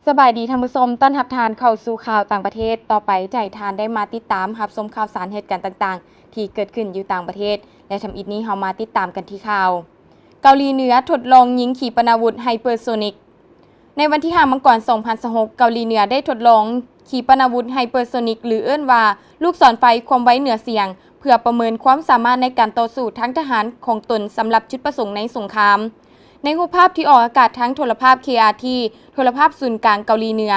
สบายดีท่านผู้ชมต้อนรับทานเข้าสู่ข่าวต่างประเทศต่อไปใจทานได้มาติดตามรับชมข่าวสารเหตุการณ์ต่างๆที่เกิดขึ้นอยู่ต่างประเทศและทำอีกนี้เฮามาติดตามกันที่ข่าวเกาหลีเหนือทดลองยิงขีปนาวุธไฮเปอร์โซนิกในวันที่5 มกราคม 2026เกาหลีเหนือได้ทดลองขีปนาวุธไฮเปอร์โซนิกหรือเอิ้นว่าลูกศรไฟความไวเหนือเสียงเพื่อประเมินความสามารถในการต่อสู้ทางทหารของตนสำหรับจุดประสงค์ในสงครามในรูปภาพที่ออกอากาศทั้งโทรภาพ KRT โทรภาพศูนย์กลางเกาหลีเหนือ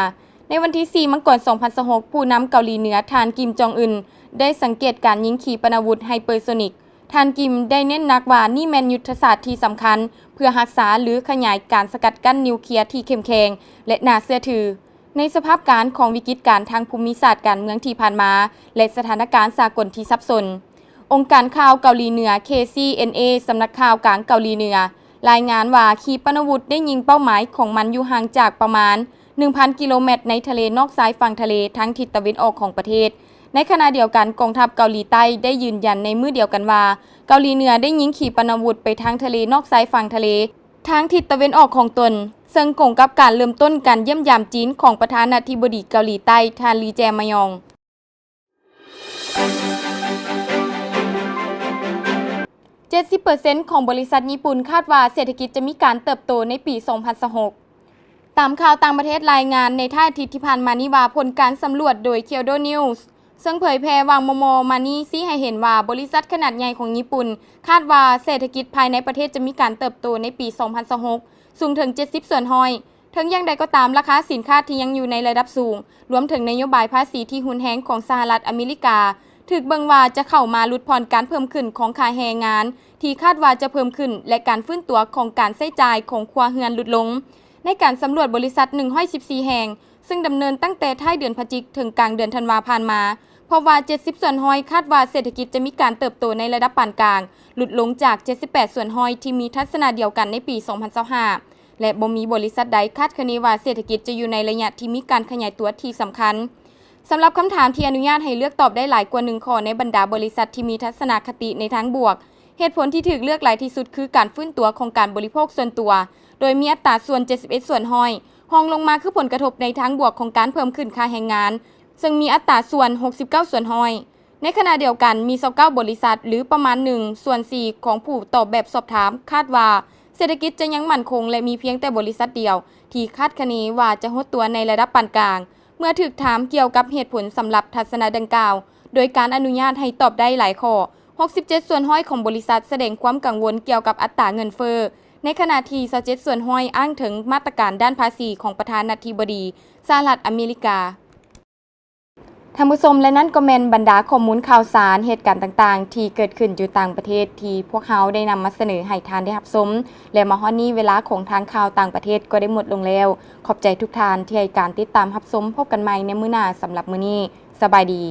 ในวันที่ 4 มกราคม 2026ผู้นำเกาหลีเหนือท่านกิมจองอึนได้สังเกตการยิงขีปนาวุธไฮเปอร์โซนิกท่านกิมได้เน้นหนักว่านี่แม่นยุทธศาสตร์ที่สำคัญเพื่อรักษาหรือขยายการสกัดกั้นนิวเคลียร์ที่เข้มแข็งและน่าเชื่อถือในสภาพการของวิกฤตการณ์ทางภูมิศาสตร์การเมืองที่ผ่านมาและสถานการณ์สากลที่ซับซ้อนองค์การข่าวเกาหลีเหนือ KCNA สำนักข่าวกลางเกาหลีเหนือรายงานว่าขีปนาวุธได้ยิงเป้าหมายของมันอยู่ห่างจากประมาณ 1,000 กิโลเมตรในทะเลนอกชายฝั่งทะเลทั้งทิศตะวันออกของประเทศในขณะเดียวกันกองทัพเกาหลีใต้ได้ยืนยันในมื้อเดียวกันว่าเกาหลีเหนือได้ยิงขีปนาวุธไปทางทะเลนอกชายฝั่งทะเลทางทิศตะวันออกของตนซึ่งกงกับการเริ่มต้นการเยี่ยมยามจีนของประธานาธิบดีเกาหลีใต้ท่านลีแจมยอง70% ของบริษัทญี่ปุ่นคาดว่าเศรษฐกิจจะมีการเติบโตในปี 2026 ตามข่าวต่างประเทศรายงานในท่าอาทิตย์ที่ผ่านมานี้ว่าผลการสำรวจโดย Kyodo News ซึ่งเผยแพร่วางมมานี้ชี้ให้เห็นว่าบริษัทขนาดใหญ่ของญี่ปุ่นคาดว่าเศรษฐกิจภายในประเทศจะมีการเติบโตในปี 2026 สูงถึง 70 ส่วนห้อยทั้งอย่างใดก็ตามราคาสินค้าที่ยังอยู่ในระดับสูงรวมถึงนโยบายภาษีที่หุนแฮงของสหรัฐอเมริกาถึกเบิ่งว่าจะเข้ามาลดผ่อนการเพิ่มขึ้นของค่าแรงงานที่คาดว่าจะเพิ่มขึ้นและการฟื้นตัวของการใช้จ่ายของครัวเรือนลดลงในการสำรวจบริษัท114แห่งซึ่งดำเนินตั้งแต่ท้ายเดือนพฤศจิกายนถึงกลางเดือนธันวาคมผ่านมาเพราะว่า70ส่วนห้อยคาดว่าเศรษฐกิจจะมีการเติบโตในระดับปานกลางลดลงจาก78ส่วนห้อยที่มีทัศนะเดียวกันในปี 2025และบ่มีบริษัทใดคาดคะเนว่าเศรษฐกิจจะอยู่ในระยะที่มีการขยายตัวที่สำคัญสำหรับคำถามที่อนุญาตให้เลือกตอบได้หลายกว่า1ข้อในบรรดาบริษัทที่มีทัศนคติในทางบวกเหตุผลที่ถูกเลือกหลายที่สุดคือการฟื้นตัวของการบริโภคส่วนตัวโดยมีอัตราส่วน71ส่วนห้อยรองลงมาคือผลกระทบในทางบวกของการเพิ่มขึ้นค่าแรงงานซึ่งมีอัตราส่วน69ส่วนห้อยในขณะเดียวกันมี29บริษัทหรือประมาณ1ส่วน4ของผู้ตอบแบบสอบถามคาดว่าเศรษฐกิจจะยังมั่นคงและมีเพียงแต่บริษัทเดียวที่คาดคะเนว่าจะหดตัวในระดับปานกลางเมื่อถูกถามเกี่ยวกับเหตุผลสำหรับทัศนะดังกล่าวโดยการอนุญาตให้ตอบได้หลายข้อ67ส่วนห้อยของบริษัทแสดงความกังวลเกี่ยวกับอัตราเงินเฟ้อในขณะที่27ส่วนห้อยอ้างถึงมาตรการด้านภาษีของประธานาธิบดีสหรัฐอเมริกาท่านผู้ชมและนั่นก็แม่นบรรดาข้อมูลข่าวสารเหตุการณ์ต่างๆที่เกิดขึ้นอยู่ต่างประเทศที่พวกเราได้นำมาเสนอให้ท่านได้รับชมและมาฮอดนี้เวลาของทางข่าวต่างประเทศก็ได้หมดลงแล้วขอบใจทุกท่านที่ให้การติดตามรับชมพบกันใหม่ในมื้อหน้าสำหรับมื้อนี้สบายดี